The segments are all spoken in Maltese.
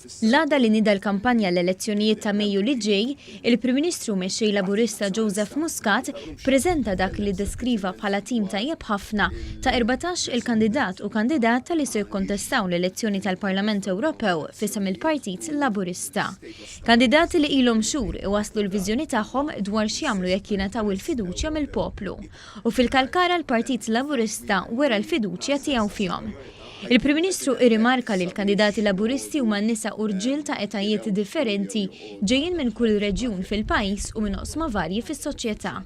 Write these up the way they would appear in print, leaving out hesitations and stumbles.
L-għada li nida l-kampanja l-elezzjonijiet ta' Mejju li ġej, il-Prim Ministru Mexxej Laburista Joseph Muscat ppreżenta dak li deskriva bħala tim tajjeb ħafna ta' erbatax il-kandidat u kandidata li se jikkontestaw l-elezzjoni tal-Parlament Ewropew f'isem il-Partit Laburista. Kandidati li ilhom xhur iwasslu l-viżjoni tagħhom dwar x'jagħmlu jekk jingħataw il-fiduċja mill-poplu. U fil-Kalkara l-Partit Laburista wera l-fiduċja tiegħu fihom. Il-Prim Ministru irrimarka li l-kandidati laburisti huma nisa u rġiel ta' etajiet differenti ġejjin minn kull reġjun fil-pajjiż u minn oqsma varji fis-soċjetà.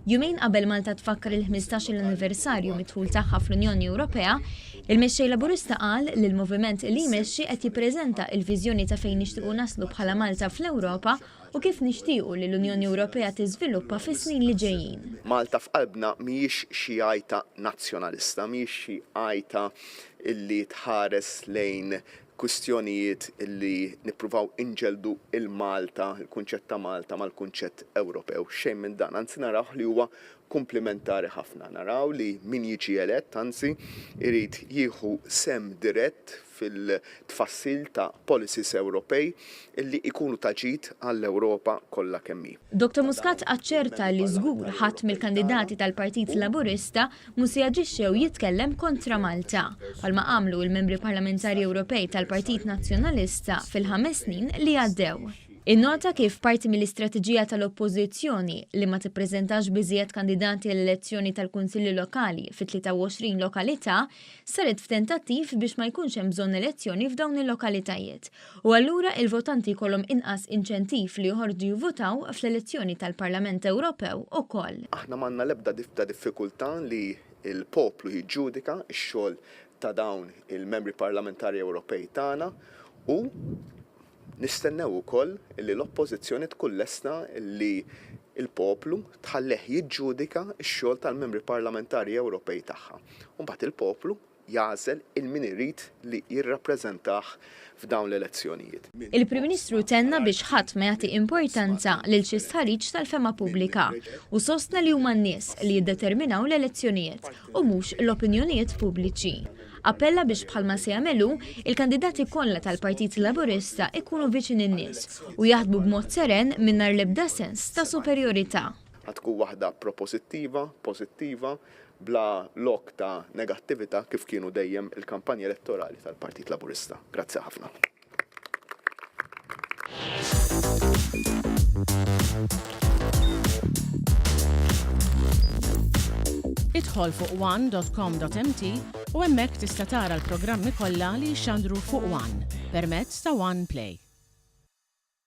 Jumejn qabel Malta tfakkar il-ħmistax l-anniversarju mid-dħul tagħha fl-Unjoni Ewropea, il-Mexxej Laburista qal li l-moviment li jmexxi qed jippreżenta l-viżjoni ta' fejn nixtiequ naslu bħala Malta fl-Ewropa u kif nixtiequ li l-Unjoni Ewropea tiżviluppa fis-snin li ġejjin. Malta f'qalbna mhijiex xi għajta nazzjonalista, mhijiex xi għajta illi tħares lejn kwistjonijiet illi nippruvaw inġeldu il-Malta, il-kunċett ta' Malta mal-kunċett Ewropew. Xejn minn dan, anzi naraw li huwa komplementari ħafna. Naraw li min jiġi elett, anzi irid jieħu sem dirett fil-tfassil ta' policies Ewropej illi ikunu taġid għall-Ewropa kollha kemm hi. Dr. Muscat aċċerta li żgur ħadd mill-kandidati tal-Partit Laburista mhux se jaġixxew jitkellem kontra Malta, bħalma għamlu l-membri parlamentari Ewropej tal-Partit Nazzjonalista fil-5 snin li għaddew. Innota kif parti mill-istrateġija tal-oppożizzjoni li ma tippreżentax biżjed kandidati għall-elezzjoni tal-Kunsilli Lokali fi 23 lokalità saret f'tentattiv biex ma jkunx hemm bżonn elezzjoni f'dawn il-lokalitajiet. U allura il-votanti jkollhom inqas inċentiv li joħorġu jivvotaw fl-elezzjoni tal-Parlament Ewropew ukoll. Aħna m'għandna l-ebda diffikultà li l-poplu jiġġudika x-xogħol ta' dawn il-membri parlamentari Ewropej tagħna u nistennew ukoll li l-oppożizzjoni tkun lesta li il-poplu tħalleh jiġġudika x-xogħol tal-membri parlamentari Ewropej tagħha. U mbagħad il-poplu jagħżel il-min irid li jirrappreżentah f'dawn l-elezzjonijiet. Il-Prim Ministru tenna biex ħadd ma jagħti importanza lil xi stħarriġ tal-fema pubblika u sostna li huma n-nies li jiddeterminaw l-elezzjonijiet u mhux l-opinjonijiet pubbliċi. Appella biex bħalma se jagħmlu il-kandidati kollha tal-Partit Laburista ikunu viċin in-nies u jaħdmu b'mod seren mingħajr l-ebda sens ta' superjorità. Tkun waħda proposittiva, pożittiva, bla lok ta' negattività kif kienu dejjem il-kampanji elettorali tal-Partit Laburista. Grazzi ħafna. Idħol fuq one.com.mt u hemmhekk tista' tara l-programmi kollha li jxandru fuq One permezz ta' One Play.